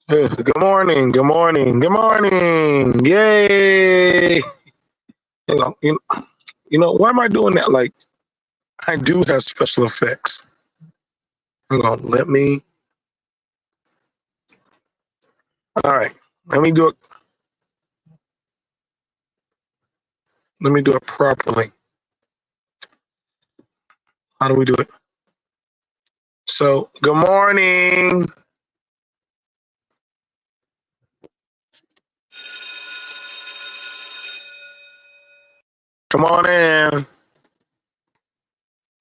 Good morning, good morning, good morning. Yay. Why am I doing that? Like, I do have special effects. Hang on, all right, let me do it. Let me do it properly. How do we do it? So, good morning. Come on in.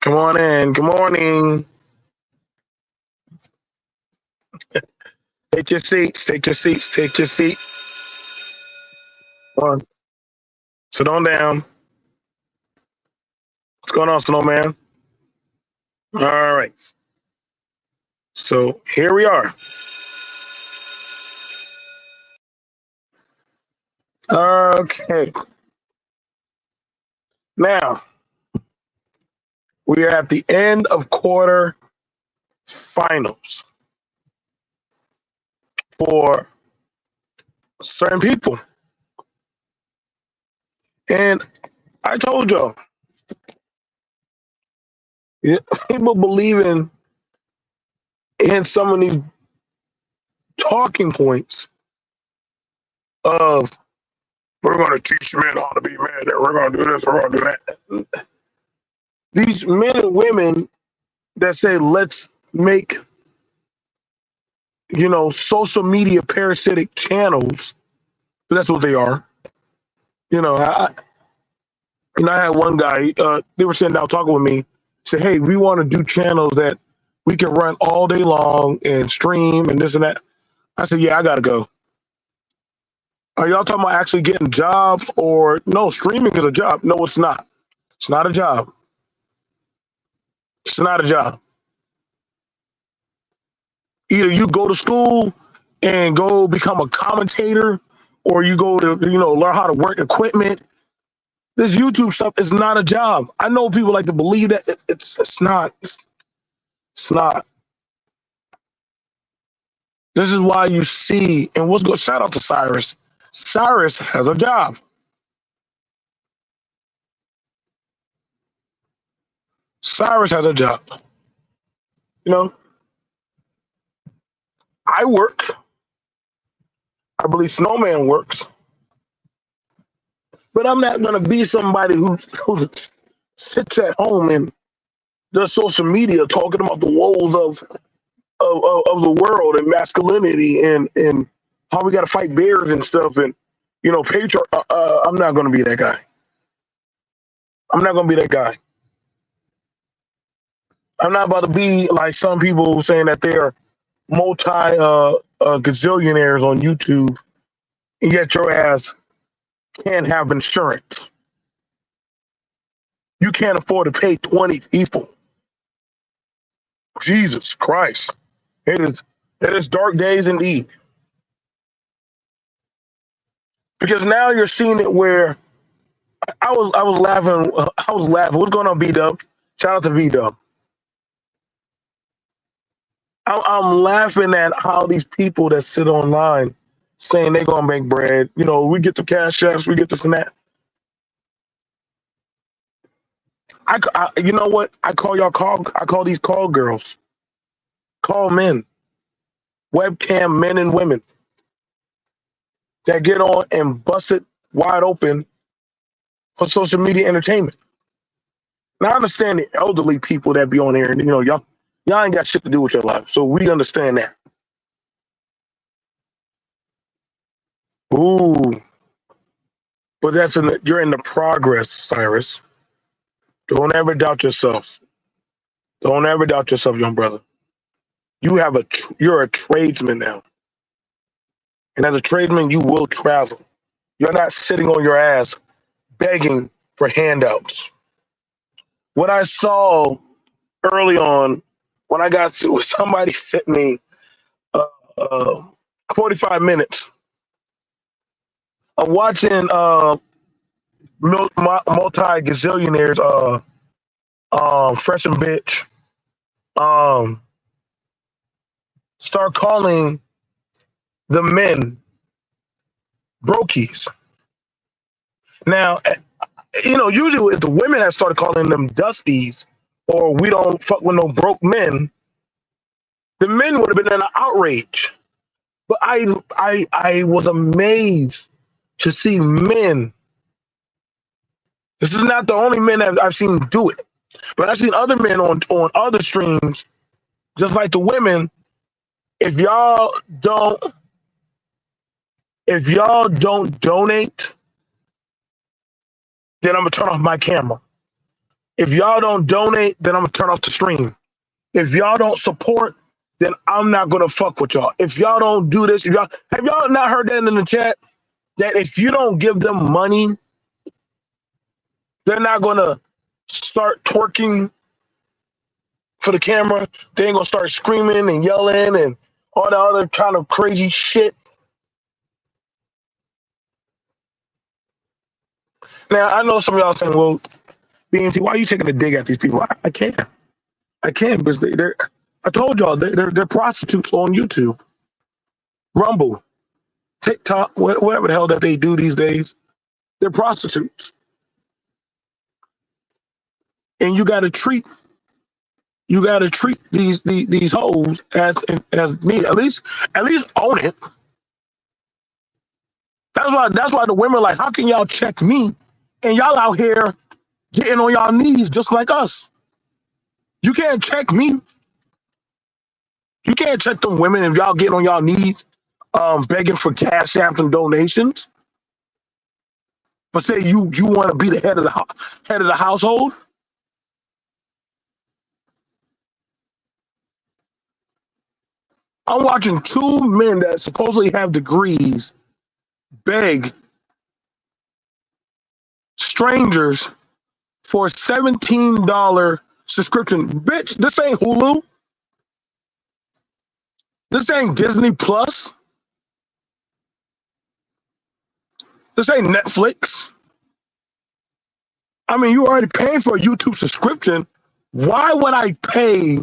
Come on in. Good morning. Take your seats. Take your seats. Take your seat. Come on. Sit on down. What's going on, Snowman? All right. So here we are. Okay. Now, we are at the end of quarter finals for certain people. And I told y'all, people believing in some of these talking points of we're going to teach men how to be men, and we're going to do this, we're going to do that. These men and women that say, let's make, social media parasitic channels, that's what they are. I had one guy, they were sitting down talking with me, said, hey, we want to do channels that we can run all day long and stream and this and that. I said, yeah, I got to go. Are y'all talking about actually getting jobs or no, streaming is a job? No, it's not. It's not a job. It's not a job. Either you go to school and go become a commentator or you go to, learn how to work equipment. This YouTube stuff is not a job. I know people like to believe that it's not. It's not. This is why you see, and what's good, shout out to Cyrus. Cyrus has a job. Cyrus has a job. I work. I believe Snowman works. But I'm not going to be somebody who sits at home and does social media talking about the woes of the world and masculinity and how we got to fight bears and stuff and patriarch. I'm not going to be that guy. I'm not going to be that guy. I'm not about to be like some people saying that they're multi gazillionaires on YouTube, and yet your ass can't have insurance. You can't afford to pay 20 people. Jesus Christ. It is dark days indeed. Because now you're seeing it where I was laughing. What's going on, B-Dub? Shout out to V-Dub. I'm laughing at how these people that sit online saying they're going to make bread. We get the cash apps, we get this and that. You know what? I call these call girls. Call men. Webcam men and women that get on and bust it wide open for social media entertainment. Now I understand the elderly people that be on here and y'all ain't got shit to do with your life. So we understand that. Ooh. But you're in the progress, Cyrus. Don't ever doubt yourself. Don't ever doubt yourself, young brother. You're a tradesman now. And as a tradesman, you will travel. You're not sitting on your ass begging for handouts. What I saw early on when I got to, somebody sent me 45 minutes of watching multi-gazillionaires, Fresh and Bitch, start calling the men Brokies. Now, usually if the women had started calling them dusties or we don't fuck with no broke men, the men would have been in an outrage. But I was amazed to see men. This is not the only men that I've seen do it, but I've seen other men on other streams, just like the women. If y'all don't donate, then I'm gonna turn off my camera. If y'all don't donate, then I'm gonna turn off the stream. If y'all don't support, then I'm not gonna fuck with y'all. If y'all don't do this, have y'all not heard that in the chat? That if you don't give them money, they're not gonna start twerking for the camera. They ain't gonna start screaming and yelling and all the other kind of crazy shit. Now I know some of y'all saying, "Well, B.M.T, why are you taking a dig at these people?" I can't because they're. I told y'all they're prostitutes on YouTube, Rumble, TikTok, whatever the hell that they do these days. They're prostitutes, and you got to treat these hoes as me. At least own it. That's why the women are like, how can y'all check me and y'all out here getting on y'all knees just like us? You can't check me. You can't check them women if y'all getting on y'all knees, begging for cash apps and donations. But say you want to be the head of the household. I'm watching two men that supposedly have degrees beg strangers for a $17 subscription. Bitch, this ain't Hulu. This ain't Disney Plus. This ain't Netflix. I mean, you already paying for a YouTube subscription. Why would I pay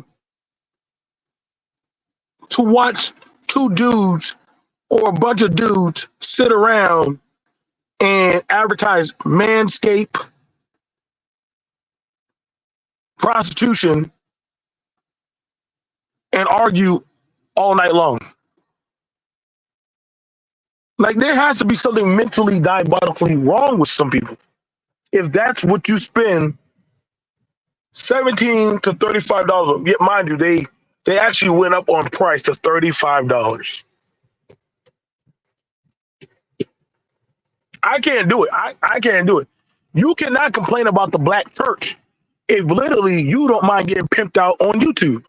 to watch two dudes or a bunch of dudes sit around and advertise Manscaped, prostitution, and argue all night long? Like, there has to be something mentally diabolically wrong with some people. If that's what you spend $17 to $35, yet mind you, they actually went up on price to $35. I can't do it. I can't do it. You cannot complain about the black church if literally you don't mind getting pimped out on YouTube.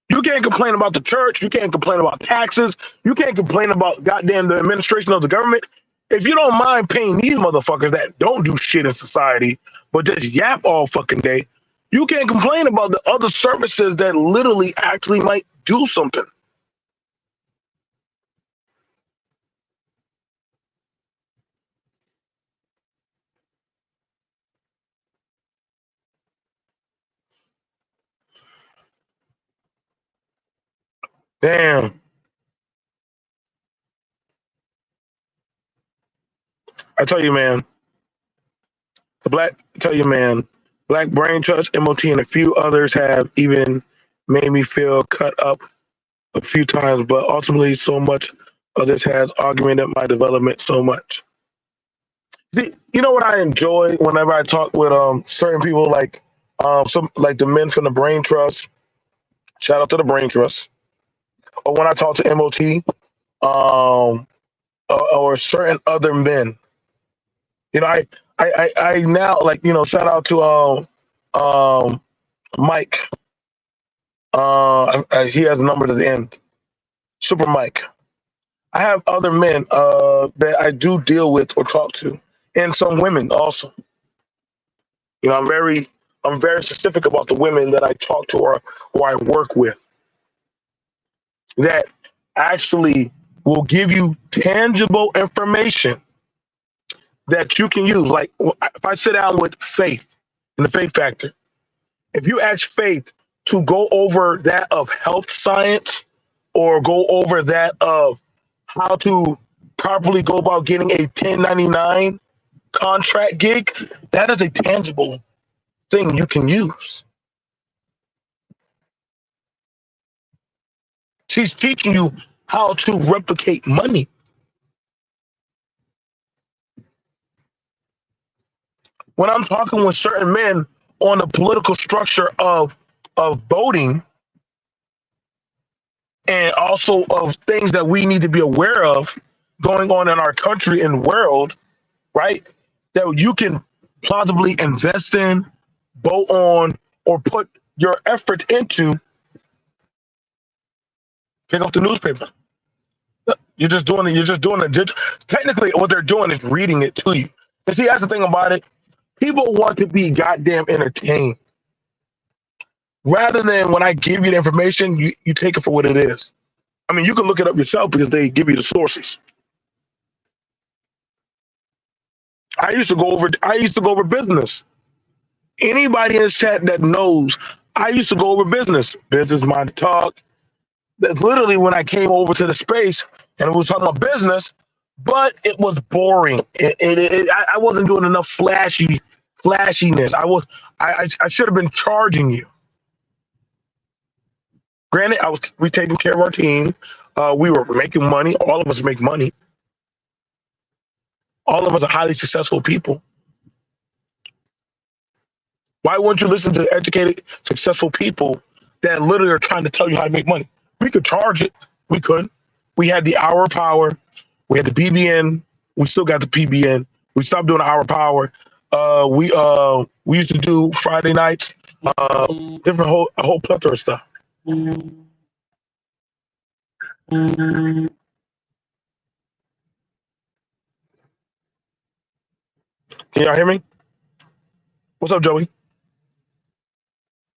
You can't complain about the church. You can't complain about taxes. You can't complain about goddamn the administration of the government. If you don't mind paying these motherfuckers that don't do shit in society, but just yap all fucking day, you can't complain about the other services that literally actually might do something. Damn. I tell you, man, Black Brain Trust, M.O.T, and a few others have even made me feel cut up a few times, but ultimately so much of this has augmented my development so much. See, you know what I enjoy whenever I talk with certain people like some like the men from the Brain Trust, shout out to the Brain Trust, or when I talk to MOT, or certain other men. You know, I now, like, shout out to Mike. He has a number at the end. Super Mike. I have other men that I do deal with or talk to, and some women also. You know, I'm very specific about the women that I talk to or I work with that actually will give you tangible information that you can use. Like, if I sit down with Faith in the Faith Factor, if you ask Faith to go over that of health science or go over that of how to properly go about getting a 1099 contract gig, that is a tangible thing you can use. She's teaching you how to replicate money. When I'm talking with certain men on the political structure of voting, and also of things that we need to be aware of going on in our country and world, right? That you can plausibly invest in, vote on, or put your effort into. Pick up the newspaper. You're just doing it. You're just doing it. Technically, what they're doing is reading it to you. And see, that's the thing about it. People want to be goddamn entertained. Rather than when I give you the information, you take it for what it is. I mean, you can look it up yourself because they give you the sources. I used to go over business. Anybody in this chat that knows, I used to go over business mind talk. That's literally when I came over to the space and we were talking about business, but it was boring. I wasn't doing enough flashiness. I should have been charging you. Granted, we taking care of our team. We were making money. All of us make money. All of us are highly successful people. Why wouldn't you listen to educated, successful people that literally are trying to tell you how to make money? We could charge it. We could. We had the hour power. We had the BBN. We still got the PBN. We stopped doing the hour power. We used to do Friday nights, a whole plethora of stuff. Can y'all hear me? What's up, Joey?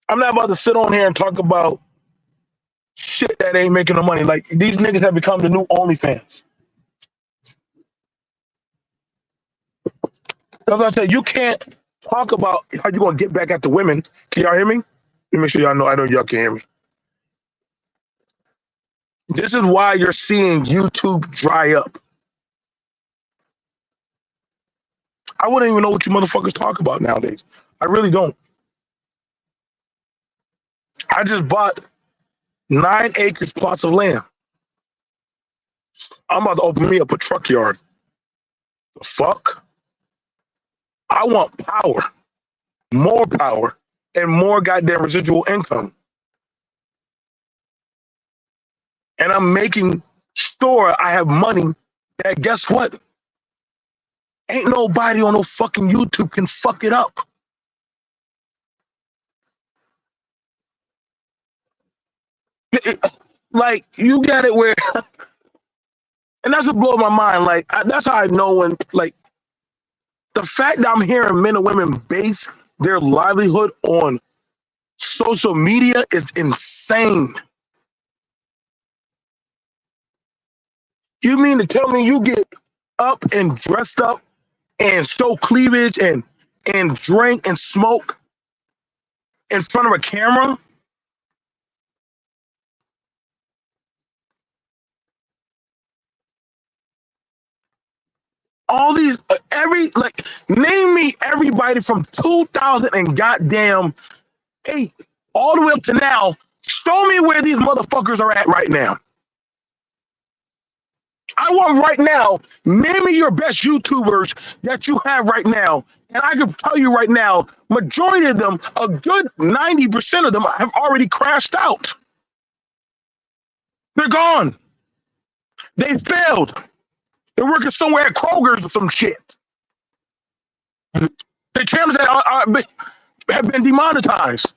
I'm not about to sit on here and talk about shit that ain't making no money. Like, these niggas have become the new Onlyfans. As I said, you can't talk about how you're going to get back at the women. Can y'all hear me? Let me make sure y'all know. I know y'all can hear me. This is why you're seeing YouTube dry up. I wouldn't even know what you motherfuckers talk about nowadays. I really don't. I just bought 9 acres plots of land. I'm about to open me up a truck yard. The fuck? I want power, and more goddamn residual income. And I'm making sure I have money that, guess what? Ain't nobody on no fucking YouTube can fuck it up. Like, you get it where, and that's what blows my mind. Like, that's how I know when, like, the fact that I'm hearing men and women base their livelihood on social media is insane. You mean to tell me you get up and dressed up and show cleavage and drink and smoke in front of a camera? All these, name me everybody from 2000 and goddamn 8 all the way up to now. Show me where these motherfuckers are at right now. I want right now, name me your best YouTubers that you have right now. And I can tell you right now, majority of them, a good 90% of them have already crashed out. They're gone. They failed. They're working somewhere at Kroger's or some shit. Their channels have been demonetized.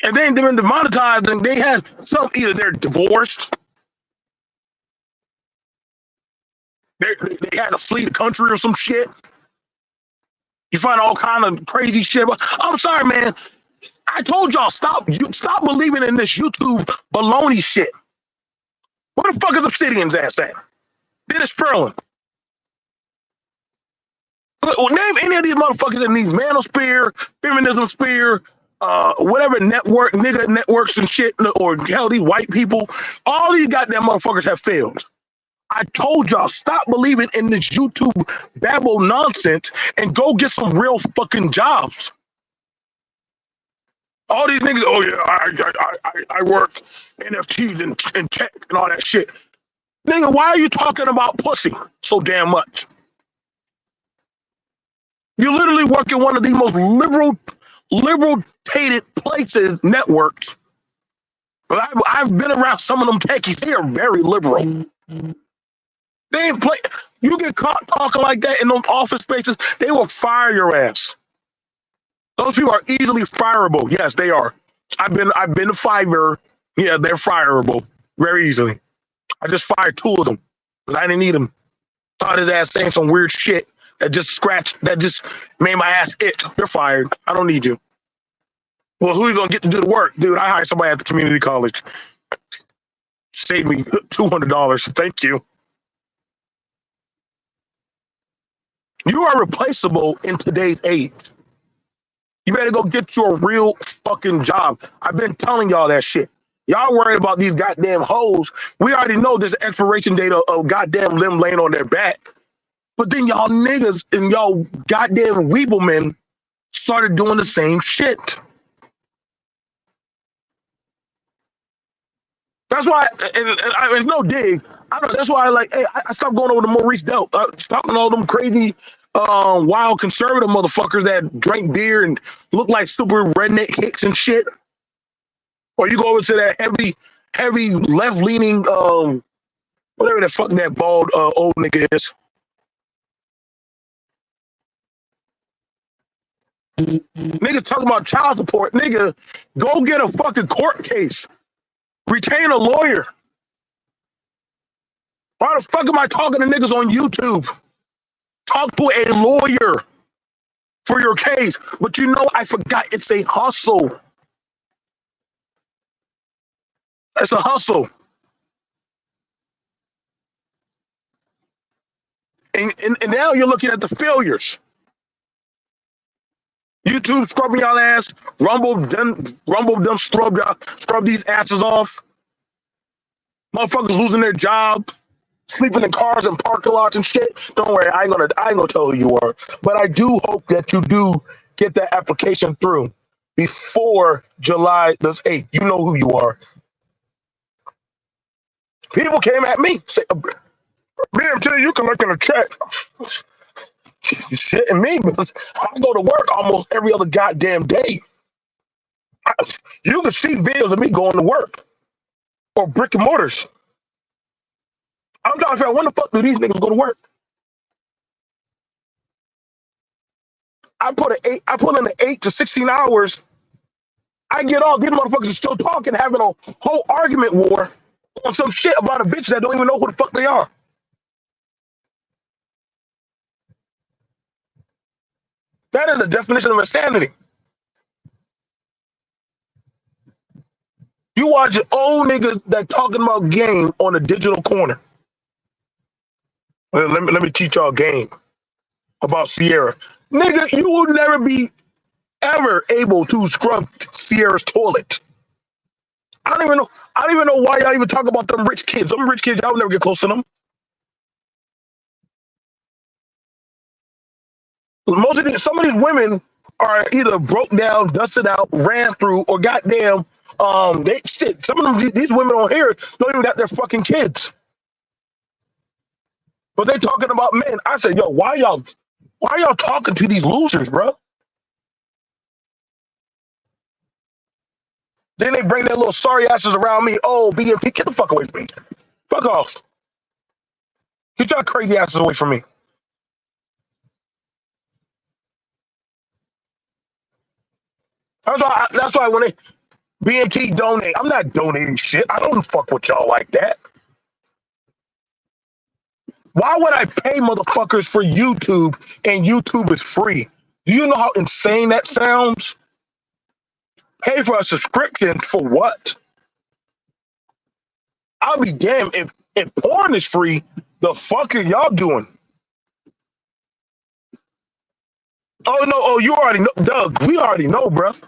And then they've been demonetized, and they had some, either they're divorced, they had to flee the country or some shit. You find all kind of crazy shit. But I'm sorry, man. I told y'all, stop believing in this YouTube baloney shit. Where the fuck is Obsidian's ass at? Dennis Perlin. Name any of these motherfuckers in these manosphere, feminism sphere, whatever network, nigga networks and shit, or hell, these white people, all these goddamn motherfuckers have failed. I told y'all, stop believing in this YouTube babble nonsense and go get some real fucking jobs. All these niggas, oh yeah, I work NFTs and tech and all that shit. Nigga, why are you talking about pussy so damn much? You literally work in one of the most liberal-tated places, networks. But I've been around some of them techies. They are very liberal. They ain't play. You get caught talking like that in those office spaces, they will fire your ass. Those people are easily fireable. Yes, they are. I've been to Fiverr. Yeah, they're fireable very easily. I just fired 2 of them because I didn't need them. Thought his ass saying some weird shit that just made my ass itch. You're fired. I don't need you. Well, who are you gonna get to do the work, dude? I hired somebody at the community college. Saved me $200. Thank you. You are replaceable in today's age. You better go get you a real fucking job. I've been telling y'all that shit. Y'all worried about these goddamn hoes. We already know there's an expiration date of goddamn them laying on their back. But then y'all niggas and y'all goddamn weeblemen started doing the same shit. That's why, and it's no dig. I know that's why I stopped going over to Maurice Delt. Stopping all them crazy, wild conservative motherfuckers that drink beer and look like super redneck hicks and shit. Or you go over to that heavy left-leaning, whatever the fuck that bald old nigga is. Nigga talking about child support. Nigga, go get a fucking court case. Retain a lawyer. Why the fuck am I talking to niggas on YouTube? Talk to a lawyer for your case. But you know, I forgot it's a hustle. It's a hustle. And now you're looking at the failures. YouTube scrubbing y'all ass. Rumble done scrub these asses off. Motherfuckers losing their job, sleeping in cars and parking lots and shit. Don't worry, I ain't gonna tell who you are. But I do hope that you do get that application through before July the 8th. You know who you are. People came at me, say, B.M.T, you collecting a check. You shitting me, because I go to work almost every other goddamn day. You can see videos of me going to work or brick and mortars. I'm trying to figure out when the fuck do these niggas go to work? I put in the 8 to 16 hours. I get off, these motherfuckers are still talking, having a whole argument war on some shit about a bitch that don't even know who the fuck they are. That is the definition of insanity. You watch old niggas that talking about game on a digital corner. Let me teach y'all a game about Sierra. Nigga, you will never be ever able to scrub Sierra's toilet. I don't even know why y'all even talk about them rich kids. Them rich kids, y'all will never get close to them. Some of these women are either broke down, dusted out, ran through, or goddamn, some of them, these women on here don't even got their fucking kids. But they talking about men. I said, yo, why y'all talking to these losers, bro? Then they bring their little sorry asses around me. Oh, B.M.T, get the fuck away from me. Fuck off. Get y'all crazy asses away from me. That's why when they B.M.T donate, I'm not donating shit. I don't fuck with y'all like that. Why would I pay motherfuckers for YouTube and YouTube is free? Do you know how insane that sounds? Pay for a subscription for what? I'll be damned if porn is free, the fuck are y'all doing? Oh no, you already know, Doug, we already know, bruh.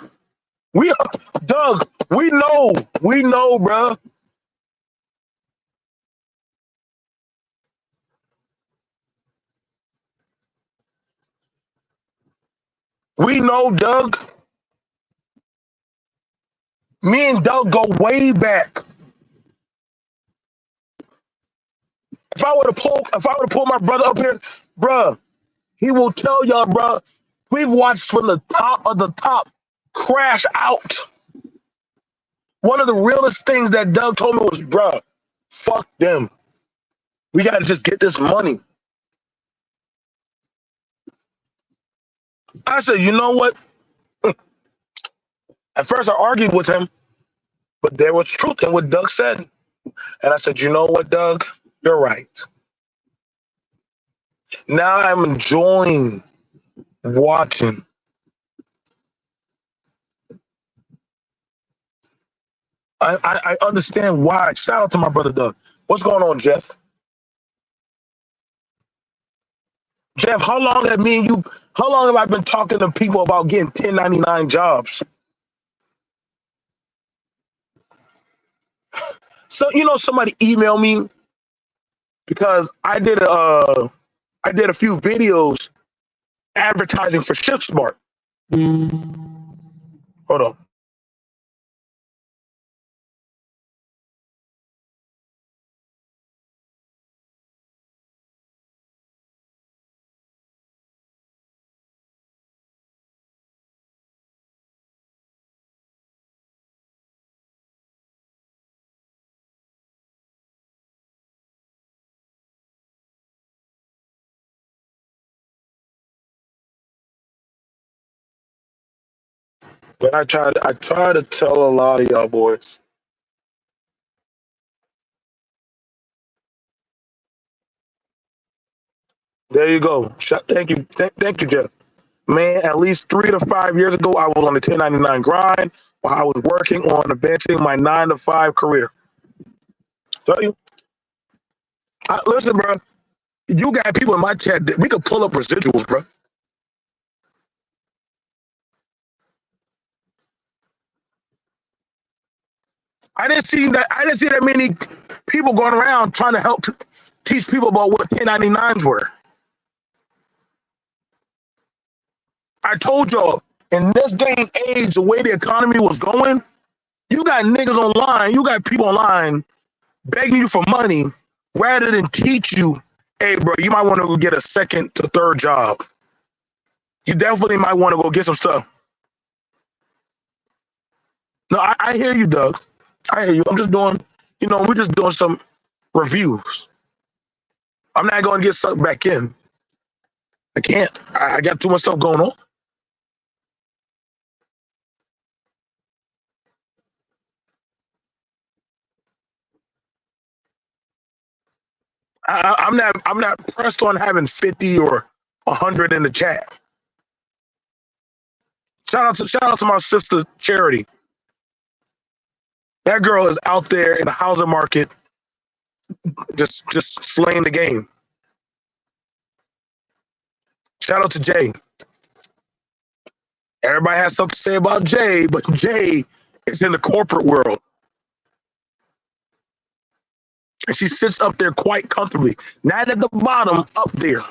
We, Doug, we know, bruh. We know, Doug. Me and Doug go way back. If I were to pull my brother up here, bruh, he will tell y'all, bruh, we've watched from the top of the top crash out. One of the realest things that Doug told me was, bruh, fuck them. We got to just get this money. I said, you know what? At first, I argued with him, but there was truth in what Doug said. And I said, you know what, Doug? You're right. Now I'm enjoying watching. I understand why. Shout out to my brother, Doug. What's going on, Jeff? Jeff, how long have I been talking to people about getting 1099 jobs? So, somebody emailed me because I did a few videos advertising for ShiftSmart. Hold on. But I try to tell a lot of y'all boys. There you go. Thank you. Thank you, Jeff. Man, at least 3 to 5 years ago, I was on the 1099 grind while I was working on advancing my 9 to 5 career. Tell you. Listen, bro. You got people in my chat that we could pull up residuals, bro. I didn't see that many people going around trying to help teach people about what 1099s were. I told y'all, in this day and age, the way the economy was going, you got niggas online, you got people online begging you for money rather than teach you, hey, bro, you might want to go get a second to third job. You definitely might want to go get some stuff. No, I hear you, Doug. I hear you. I'm just doing, we're just doing some reviews. I'm not going to get sucked back in. I can't. I got too much stuff going on. I'm not pressed on having 50 or 100 in the chat. Shout out to my sister Charity. That girl is out there in the housing market, just slaying the game. Shout out to Jay. Everybody has something to say about Jay, but Jay is in the corporate world. And she sits up there quite comfortably. Not at the bottom, up there.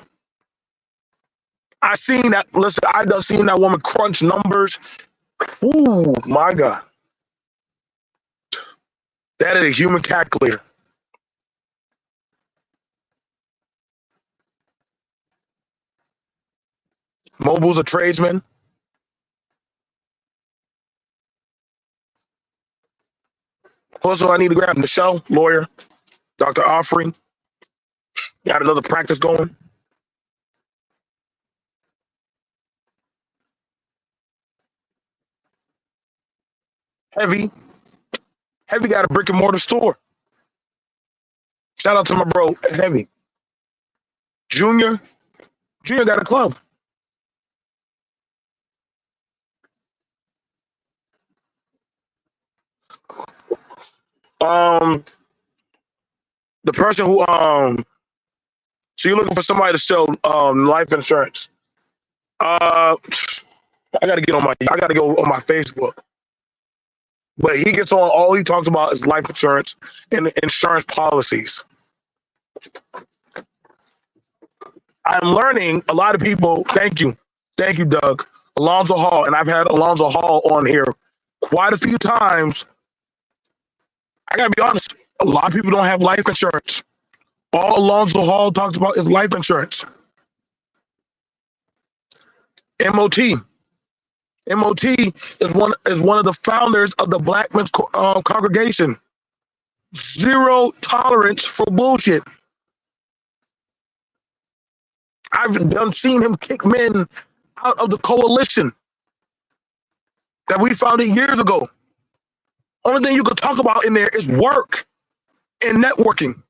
I seen that. Listen, I done seen that woman crunch numbers. Ooh, my God. That is a human calculator. Mobile's a tradesman. Also, I need to grab Michelle, lawyer, Dr. Offering. Got another practice going. Heavy got a brick and mortar store. Shout out to my bro, Heavy. Junior got a club. The person who so you're looking for somebody to sell life insurance. I gotta go on my Facebook. But he gets on, all he talks about is life insurance and insurance policies. I'm learning a lot of people, thank you, Doug, Alonzo Hall, and I've had Alonzo Hall on here quite a few times. I gotta be honest, a lot of people don't have life insurance. All Alonzo Hall talks about is life insurance. MOT. MOT is one of the founders of the Black Men's Congregation. Zero tolerance for bullshit. I've seen him kick men out of the coalition that we founded years ago. Only thing you could talk about in there is work and networking.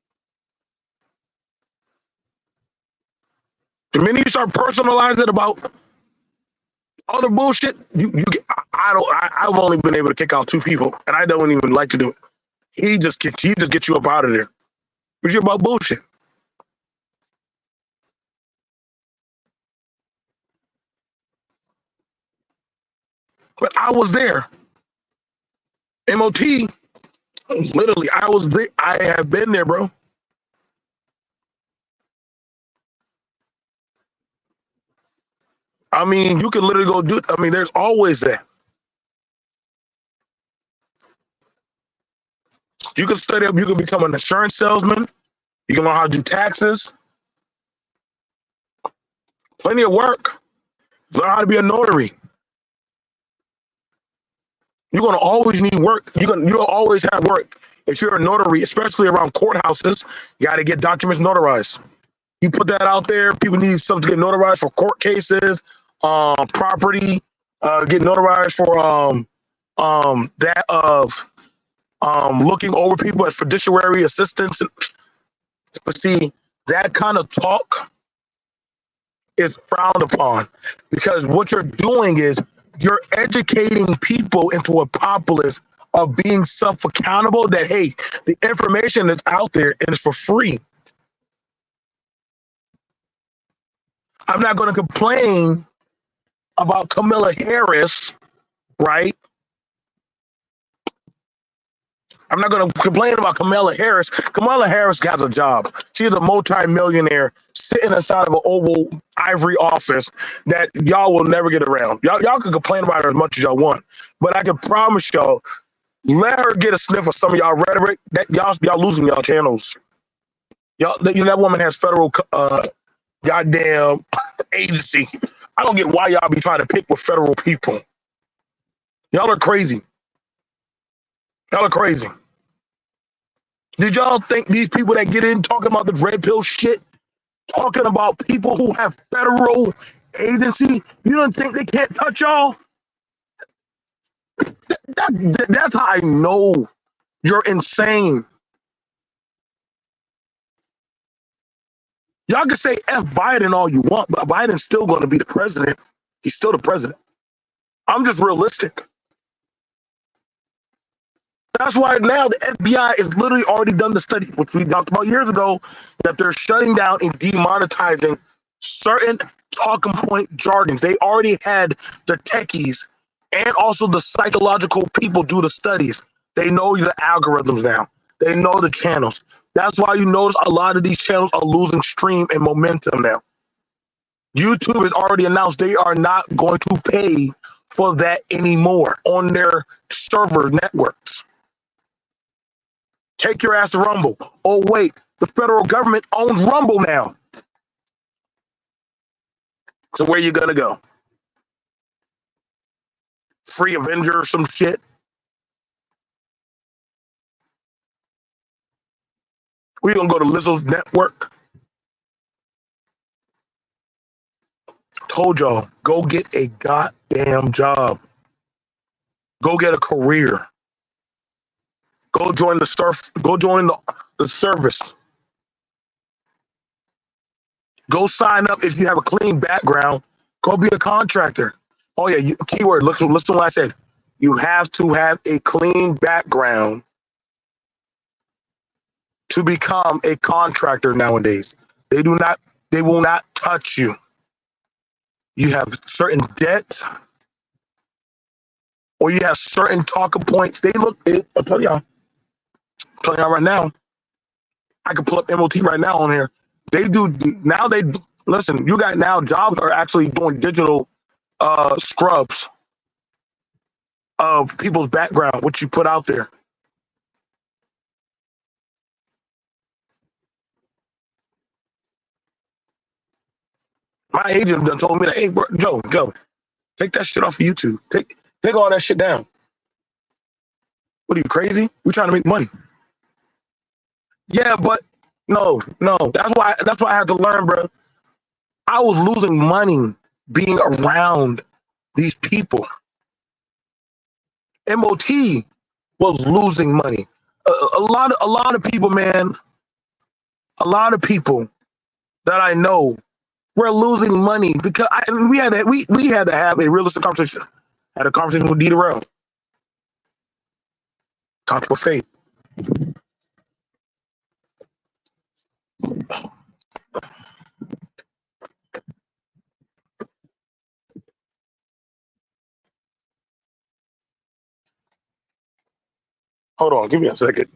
The minute you start personalizing it about other bullshit, I've only been able to kick out 2 people, and I don't even like to do it. He just gets you up out of there. Because you're about bullshit. But I was there. MOT, literally, I was there. I have been there, bro. I mean, you can literally go do it. I mean, there's always that. You can study up, you can become an insurance salesman. You can learn how to do taxes. Plenty of work. Learn how to be a notary. You're gonna always need work. You'll always have work. If you're a notary, especially around courthouses, you gotta get documents notarized. You put that out there, people need something to get notarized for court cases, property, get notarized for that of looking over people as fiduciary assistants. But see, that kind of talk is frowned upon, because what you're doing is you're educating people into a populace of being self-accountable, that, hey, the information that's out there and it's for free. I'm not going to complain about Kamala Harris, right? I'm not going to complain about Kamala Harris. Kamala Harris has a job. She's a multi-millionaire sitting inside of an oval ivory office that y'all will never get around. Y'all can complain about her as much as y'all want, but I can promise y'all, let her get a sniff of some of y'all rhetoric. That y'all losing y'all channels. That woman has federal goddamn agency. I don't get why y'all be trying to pick with federal people. Y'all are crazy. Y'all are crazy. Did y'all think these people that get in talking about the red pill shit, talking about people who have federal agency, you don't think they can't touch y'all? That's how I know you're insane. Y'all can say F Biden all you want, but Biden's still going to be the president. He's still the president. I'm just realistic. That's why now the FBI is literally already done the study, which we talked about years ago, that they're shutting down and demonetizing certain talking point jargons. They already had the techies and also the psychological people do the studies. They know the algorithms now. They know the channels. That's why you notice a lot of these channels are losing stream and momentum now. YouTube has already announced they are not going to pay for that anymore on their server networks. Take your ass to Rumble. Oh, wait, the federal government owns Rumble now. So where you gonna go? Free Avenger or some shit? We gonna go to Lizzo's network? Told y'all, go get a goddamn job. Go get a career. Go join the Go join the service. Go sign up if you have a clean background. Go be a contractor. Oh yeah, keyword. Listen to what I said. You have to have a clean background to become a contractor nowadays. They will not touch you. You have certain debt, or you have certain talking points. I'll tell y'all right now, I can pull up MOT right now on here. Listen, you got now jobs are actually doing digital scrubs of people's background, what you put out there. My agent done told me that, hey, bro, Joe, take that shit off of YouTube. Take all that shit down. What are you, crazy? We trying to make money. Yeah, but no. That's why I had to learn, bro. I was losing money being around these people. MOT was losing money. A lot of people, man. A lot of people that I know were losing money because we had to have a realistic conversation. Had a conversation with Dita Rell. Talked about faith. Hold on, give me a second.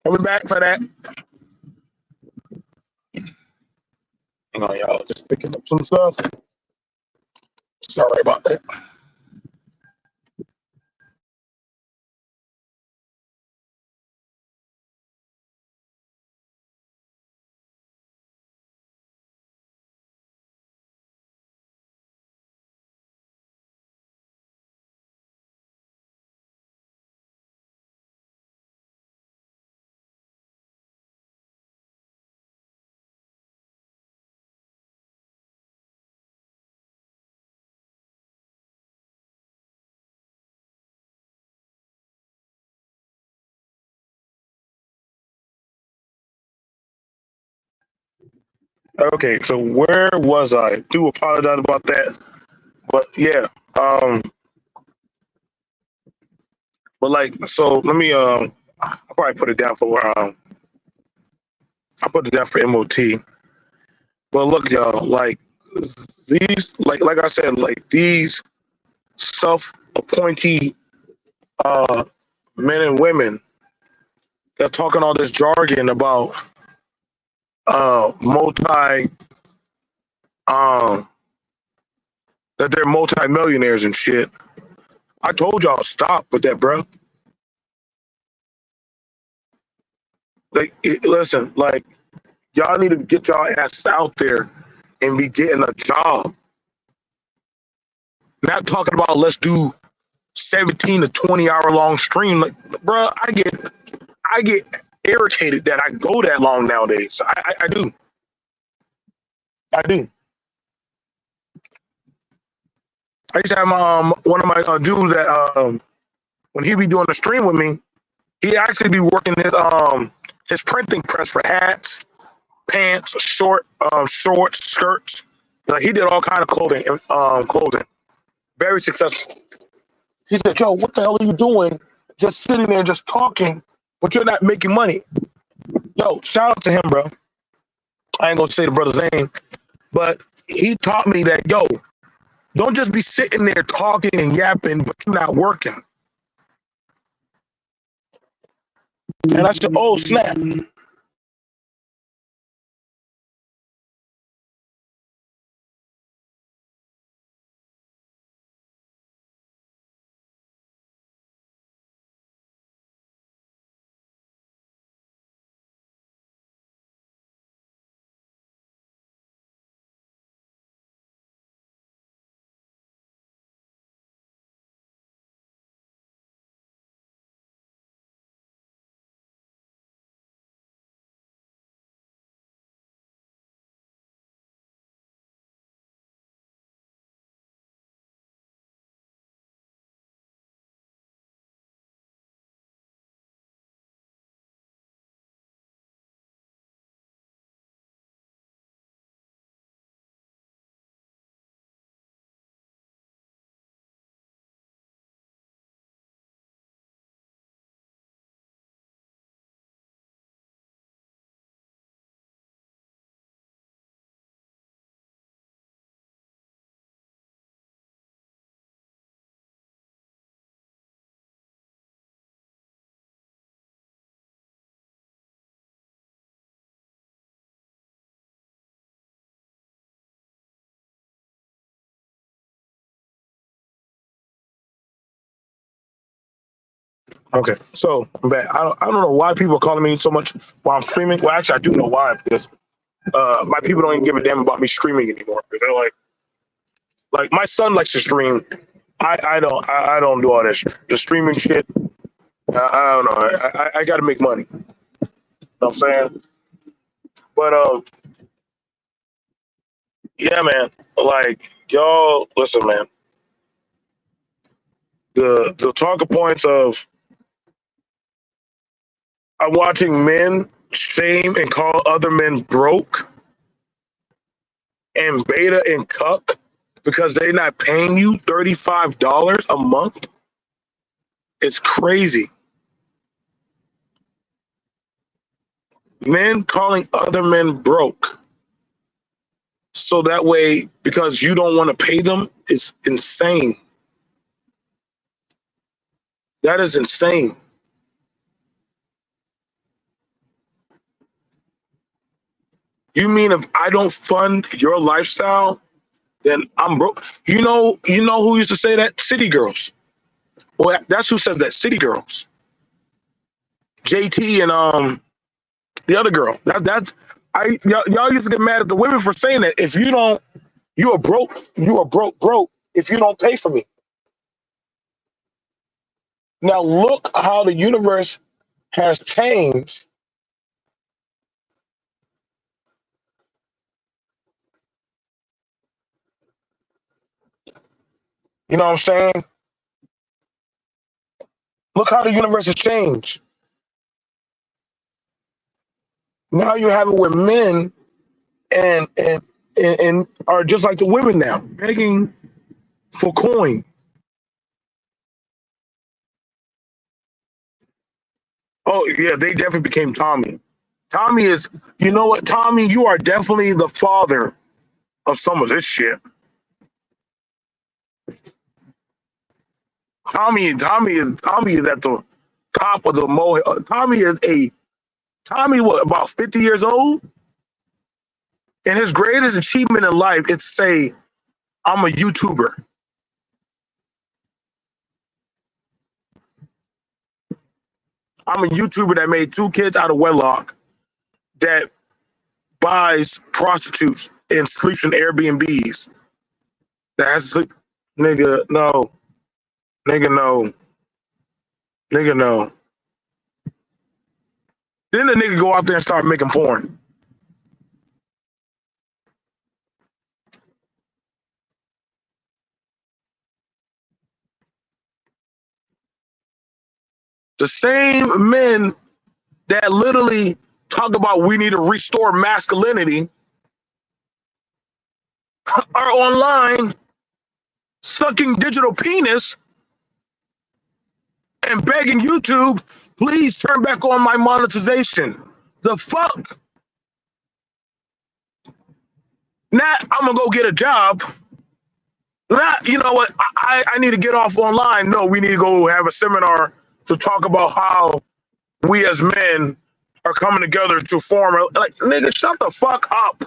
Coming back for that. Hang on, y'all. Just picking up some stuff. Sorry about that. Okay, so where was I? Do apologize about that. But yeah, but like, so let me I'll probably put it down for I put it down for MOT. But look, y'all, like these, like I said, like these self-appointee men and women, they're talking all this jargon about multi that they're multi-millionaires and shit. I told y'all stop with that, bro. Like, listen, like y'all need to get y'all ass out there and be getting a job. Not talking about let's do 17 to 20 hour long stream. Like, bro, I get irritated that I go that long nowadays. I do. I do. I used to have my one of my dudes that when he be doing the stream with me, he actually be working his printing press for hats, pants, shorts, skirts. Like he did all kind of clothing. Very successful. He said, "Yo, what the hell are you doing? Just sitting there, just talking, but you're not making money." Yo, shout out to him, bro. I ain't gonna say the brother's name, but he taught me that, yo, don't just be sitting there talking and yapping, but you're not working. And I said, oh, snap. Okay, so I'm back. I don't know why people are calling me so much while I'm streaming. Well, actually, I do know why, because my people don't even give a damn about me streaming anymore. Because they're like my son likes to stream. I don't do all that the streaming shit. I don't know. I got to make money. You know what I'm saying? But yeah, man. Like y'all, listen, man. The talking points of I'm watching men shame and call other men broke and beta and cuck because they're not paying you $35 a month. It's crazy. Men calling other men broke so that way because you don't want to pay them is insane. That is insane. You mean if I don't fund your lifestyle, then I'm broke? You know who used to say that? City girls. Well, that's who says that. City girls. JT and the other girl. That's y'all used to get mad at the women for saying that. If you don't, you are broke if you don't pay for me. Now look how the universe has changed. You know what I'm saying? Look how the universe has changed. Now you have it with men and are just like the women now, begging for coin. Oh yeah, they definitely became Tommy. Tommy is, you know what, Tommy, you are definitely the father of some of this shit. Tommy is at the top of the mo. Tommy what, about 50 years old, and his greatest achievement in life is to say, I'm a YouTuber. I'm a YouTuber that made 2 kids out of wedlock, that buys prostitutes and sleeps in Airbnbs. That has to sleep. Nigga, no. Nigga, no. Nigga, no. Then the nigga go out there and start making porn. The same men that literally talk about we need to restore masculinity are online sucking digital penis and begging YouTube, please turn back on my monetization. The fuck? Not, I'm gonna go get a job. Not, you know what, I need to get off online. No, we need to go have a seminar to talk about how we as men are coming together to form a, like, nigga, shut the fuck up.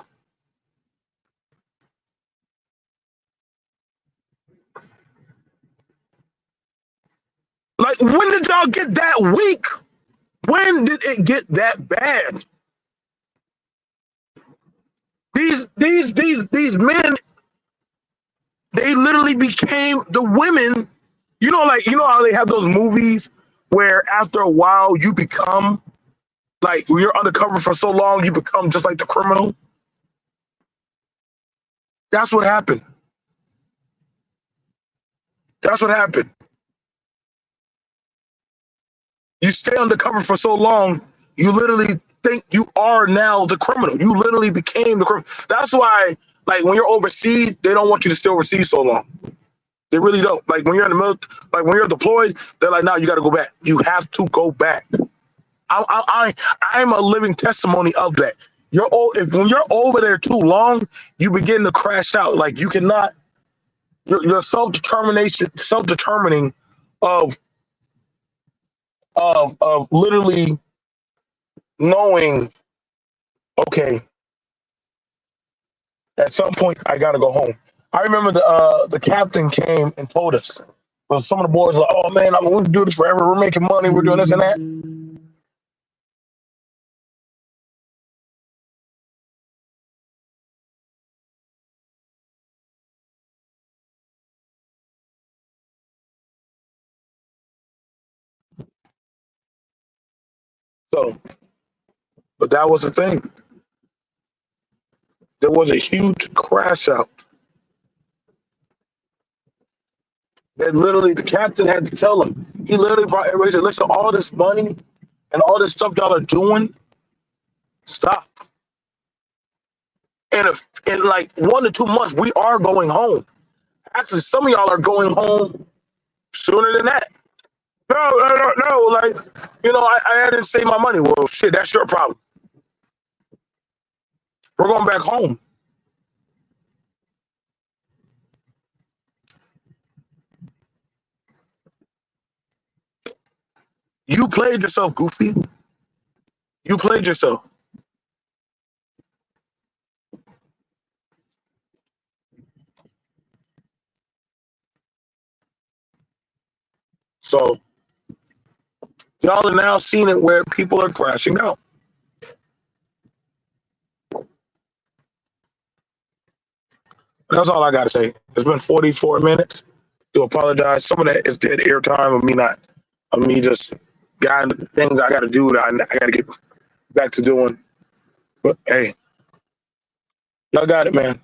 Like, when did y'all get that weak? When did it get that bad? These men, they literally became the women. You know, like, you know how they have those movies where after a while you become, like, when you're undercover for so long, you become just like the criminal. That's what happened. That's what happened. You stay undercover for so long, you literally think you are now the criminal. You literally became the criminal. That's why, like, when you're overseas, they don't want you to stay overseas so long. They really don't. Like, when you're in the military, like when you're deployed, they're like, "No, you got to go back. You have to go back." I'm a living testimony of that. When you're over there too long, you begin to crash out. Like, you cannot. Your self-determining of literally knowing, okay, at some point I gotta go home. I remember the captain came and told us. But some of the boys were like, "Oh man, we can do this forever. We're making money. We're doing this and that." So, but that was the thing. There was a huge crash out that literally the captain had to tell him. He literally brought everybody, said, "Listen, all this money and all this stuff y'all are doing, stop. And if in like 1 to 2 months, we are going home. Actually, some of y'all are going home sooner than that." No. Like, I didn't save my money. Well, shit, that's your problem. We're going back home. You played yourself, Goofy. You played yourself. So y'all are now seeing it where people are crashing out. That's all I got to say. It's been 44 minutes. Do apologize. Some of that is dead air time of me just got things I got to do that I got to get back to doing. But hey, y'all got it, man.